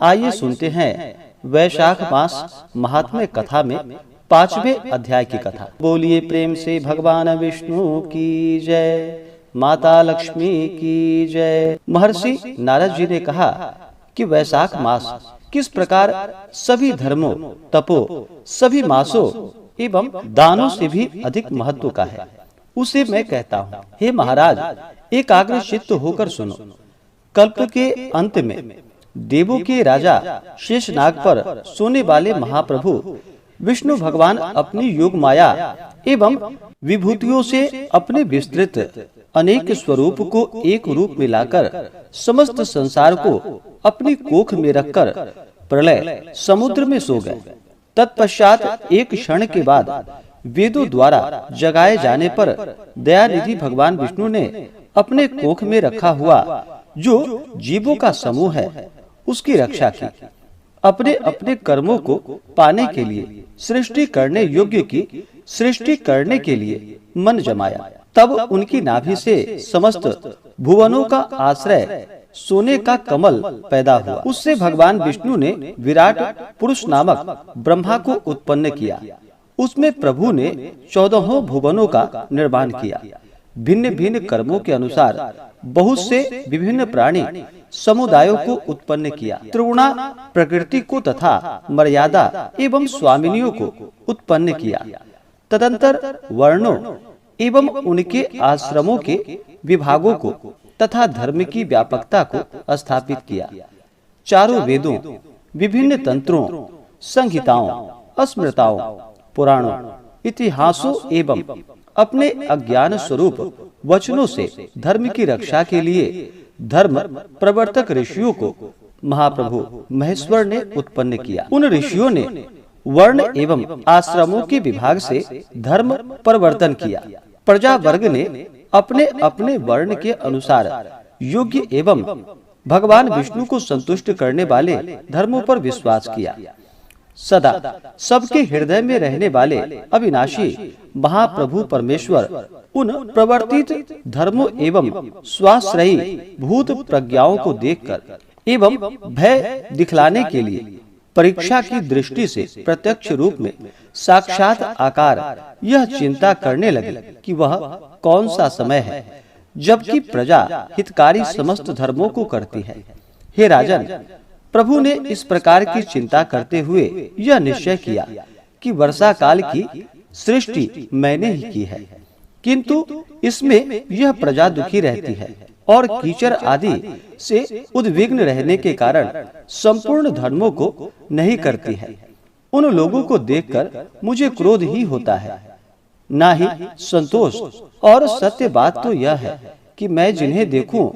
आइए सुनते हैं वैशाख मास महात्म्य कथा में 5वें अध्याय की कथा। बोलिए प्रेम से भगवान विष्णु की जय, माता लक्ष्मी की जय। महर्षि नारद जी ने कहा कि वैशाख मास किस प्रकार सभी धर्मों, तपो, सभी मासों एवं दानों से भी अधिक महत्व का है, उसे मैं कहता हूँ। हे महाराज, एकाग्र चित्त होकर सुनो। कल्प के अंत में देवों के राजा शेषनाग पर सोने वाले महाप्रभु विष्णु भगवान अपनी योग माया एवं विभूतियों से अपने विस्तृत अनेक स्वरूप को एक रूप में लाकर समस्त संसार को अपनी कोख में रखकर प्रलय समुद्र में सो गए। तत्पश्चात एक क्षण के बाद वेदों द्वारा जगाए जाने पर दयानिधि भगवान विष्णु ने अपने कोख में रखा हुआ जो जीवों का समूह है उसकी रक्षा की। अपने अपने कर्मों को पाने के लिए, सृष्टि करने योग्य की सृष्टि करने के लिए मन जमाया। तब उनकी नाभि से समस्त भुवनों का आश्रय सोने का कमल पैदा हुआ। उससे भगवान विष्णु ने विराट पुरुष नामक ब्रह्मा को उत्पन्न किया। उसमें प्रभु ने 14 भुवनों का निर्माण किया। भिन्न भिन्न कर्मों के अनुसार बहुत से विभिन्न प्राणी समुदायों को उत्पन्न किया। त्रिगुणा प्रकृति को तथा मर्यादा एवं स्वामिनियों को उत्पन्न किया। तदंतर वर्णों एवं उनके आश्रमों के विभागों को तथा धर्म की व्यापकता को स्थापित किया। चारों वेदों, विभिन्न तंत्रों, संहिताओं, स्मृताओं, पुराणों, इतिहासों एवं अपने अज्ञान स्वरूप वचनों से धर्म की रक्षा के लिए धर्म प्रवर्तक ऋषियों को महाप्रभु महेश्वर ने उत्पन्न किया। उन ऋषियों ने वर्ण एवं आश्रमों के विभाग से धर्म परिवर्तन किया। प्रजा वर्ग ने अपने अपने वर्ण के अनुसार योग्य एवं भगवान विष्णु को संतुष्ट करने वाले धर्मों पर विश्वास किया। सदा सबके हृदय में रहने वाले अविनाशी महाप्रभु परमेश्वर उन प्रवर्तित धर्मों एवं स्वाश्रयी भूत प्रज्ञाओं को देखकर एवं भय दिखलाने के लिए परीक्षा की दृष्टि से प्रत्यक्ष रूप में साक्षात आकार यह चिंता करने लगे कि वह कौन सा समय है जबकि प्रजा हितकारी समस्त धर्मों को करती है। हे राजन, प्रभु ने इस प्रकार की चिंता करते हुए यह निश्चय किया कि वर्षा काल की सृष्टि मैंने ही की है, किंतु इसमें यह प्रजा दुखी रहती है और कीचड़ आदि से उद्विग्न रहने के कारण संपूर्ण धर्मों को नहीं करती है। उन लोगों को देखकर मुझे क्रोध ही होता है, ना ही संतोष। और सत्य बात तो यह है कि मैं जिन्हें देखूं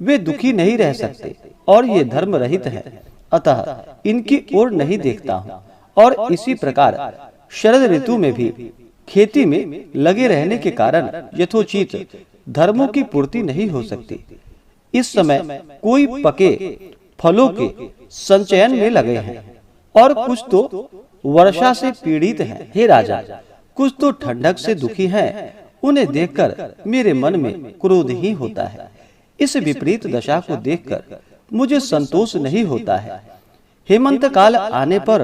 वे दुखी नहीं रह सकते और ये धर्म रहित है, अतः इनकी ओर नहीं देखता हूँ। और इसी प्रकार शरद ऋतु में भी खेती में लगे रहने के कारण यथोचित धर्मों की पूर्ति नहीं हो सकती। इस समय कोई पके फलों के संचयन में लगे हैं और कुछ तो वर्षा से पीड़ित हैं। हे राजा, कुछ तो ठंडक से दुखी हैं। उन्हें देखकर मेरे मन में क्रोध ही होता है। इस विपरीत दशा को देखकर मुझे संतोष नहीं होता है। हेमंत काल आने पर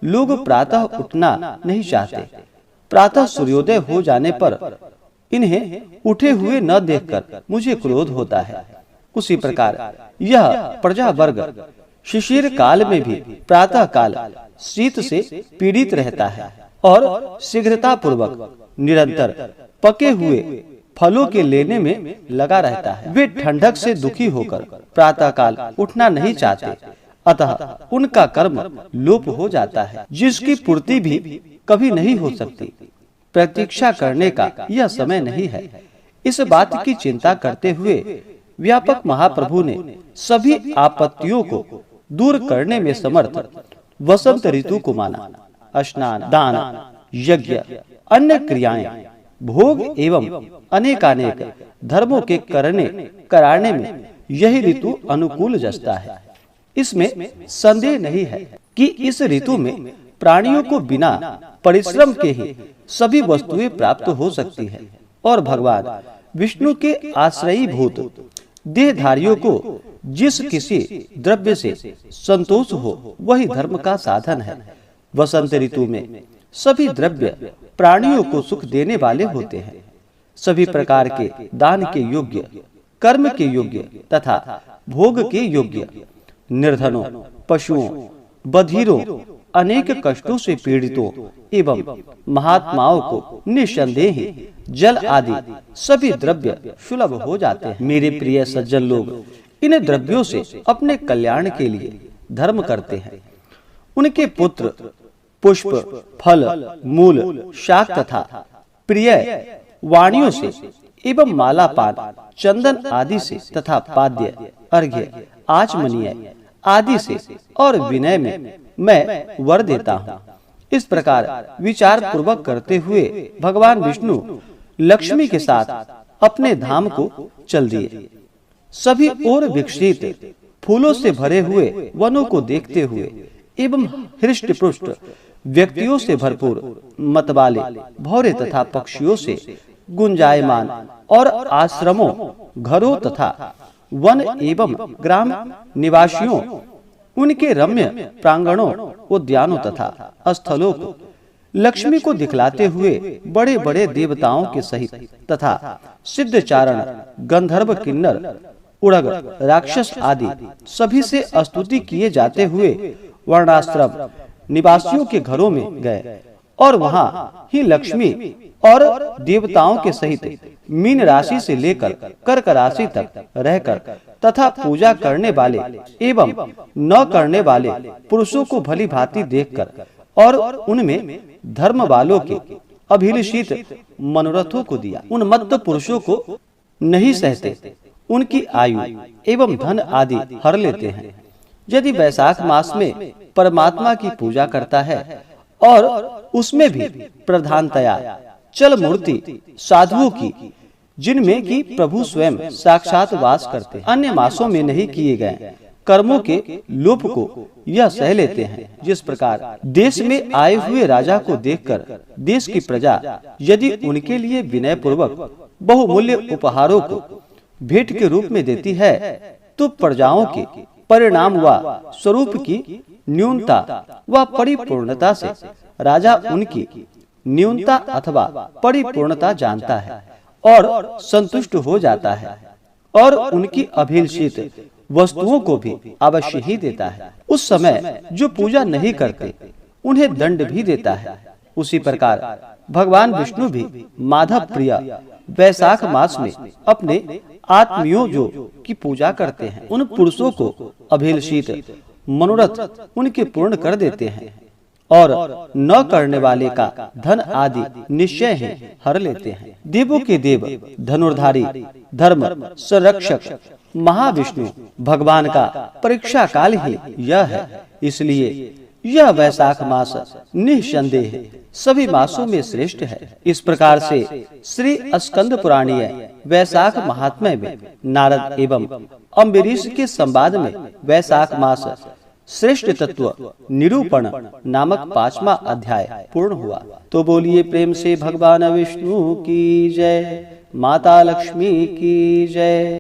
लोग प्रातः उठना नहीं चाहते। प्रातः सूर्योदय हो जाने पर इन्हें उठे हुए न देखकर मुझे क्रोध होता है। उसी प्रकार यह प्रजा वर्ग शिशिर काल में भी प्रातः काल शीत से पीड़ित रहता है और शीघ्रता पूर्वक निरंतर पके हुए फलों के लेने में लगा रहता है। वे ठंडक से दुखी होकर प्रातः काल उठना नहीं चाहते, अतः उनका कर्म लोप हो जाता है, जिसकी पूर्ति भी कभी नहीं हो सकती। प्रतीक्षा करने का यह समय नहीं है। इस बात की चिंता करते हुए व्यापक महाप्रभु ने सभी आपत्तियों को दूर करने में समर्थ वसंत ऋतु को माना। स्नान, दान, यज्ञ, अन्य क्रियाएं, भोग एवं अनेकानेक धर्मों के कराने में यही ऋतु अनुकूल जचता है। इसमें संदेह नहीं है कि इस ऋतु में प्राणियों को बिना परिश्रम के ही सभी वस्तुएं प्राप्त हो सकती है और भगवान विष्णु के आश्रयी भूत देहधारियों को जिस किसी द्रव्य से संतोष हो वही धर्म का साधन है। वसंत ऋतु में सभी द्रव्य प्राणियों को सुख देने वाले होते हैं। सभी प्रकार के दान के योग्य, कर्म के योग्य तथा भोग के योग्य, निर्धनों, पशुओं, बधिरों, अनेक कष्टों से पीड़ितों एवं महात्माओं को निस्संदेह जल आदि सभी द्रव्य सुलभ हो जाते हैं। मेरे प्रिय सज्जन लोग, इन द्रव्यों से अपने कल्याण के लिए धर्म करते हैं। उनके पुत्र, पुष्प, फल, मूल, शाक तथा प्रिय वाणियों से एवं माला, पान, चंदन आदि से तथा पाद्य, अर्घ्य, आचमनीय आदि से और विनय में मैं वर देता हूँ। इस प्रकार विचार पूर्वक करते हुए भगवान विष्णु लक्ष्मी के साथ अपने धाम को चल दिए। सभी ओर विकसित फूलों से भरे हुए वनों को देखते हुए एवं हृष्ट पुष्ट व्यक्तियों से भरपूर मतवाले, भौरे तथा पक्षियों से गुंजायमान और आश्रमों, घरों तथा वन एवं ग्राम निवासियों, उनके रम्य प्रांगणों, उद्यानों तथा स्थलों को लक्ष्मी को दिखलाते हुए बड़े बड़े देवताओं के सहित तथा सिद्ध चारण, गंधर्व, किन्नर, उड़ग, राक्षस आदि सभी से स्तुति किए जाते हुए वर्णाश्रम निवासियों के घरों में गए और वहां ही लक्ष्मी और देवताओं के सहित मीन राशि से लेकर कर्क राशि तक रहकर तथा पूजा करने वाले एवं न करने वाले पुरुषों को भली भांति देखकर और उनमें धर्म वालों के अभिलषित मनोरथों को दिया। उन मद्द पुरुषों को नहीं सहते, उनकी आयु एवं धन आदि हर लेते हैं। यदि वैशाख मास में परमात्मा की पूजा करता है और उसमें भी प्रधानतया चल मूर्ति साधुओं की, जिनमें कि प्रभु स्वयं साक्षात वास करते हैं, अन्य मासों में नहीं किए गए कर्मों के लोप को यह सह लेते हैं। जिस प्रकार देश में आए हुए राजा को देखकर देश की प्रजा यदि उनके लिए विनय पूर्वक बहुमूल्य उपहारों को भेंट के रूप में देती है, तो प्रजाओं के परिणाम व स्वरूप की न्यूनता व परिपूर्णता से राजा उनकी न्यूनता अथवा परिपूर्णता जानता है और संतुष्ट हो जाता है और उनकी अभिलषित वस्तुओं को भी अवश्य ही देता है। उस समय जो पूजा नहीं करते उन्हें दंड भी देता है। उसी प्रकार भगवान विष्णु भी माधव प्रिय वैशाख मास में अपने आत्मियों जो की पूजा करते हैं, उन पुरुषों को अभिलषित मनोरथ उनके पूर्ण कर देते हैं और न करने वाले का धन आदि निश्चय ही हर लेते हैं। देवों के देव, धनुर्धारी, धर्म संरक्षक महाविष्णु भगवान का परीक्षा काल ही यह है। इसलिए यह वैशाख मास निःसंदेह सभी मासों में श्रेष्ठ है। इस प्रकार से श्री स्कंद पुराणीय वैशाख महात्म्य में नारद एवं अम्बरीश के संवाद में वैशाख मास श्रेष्ठ तत्व निरूपण नामक 5वां अध्याय पूर्ण हुआ। तो बोलिए प्रेम से भगवान विष्णु की जय, माता लक्ष्मी की जय।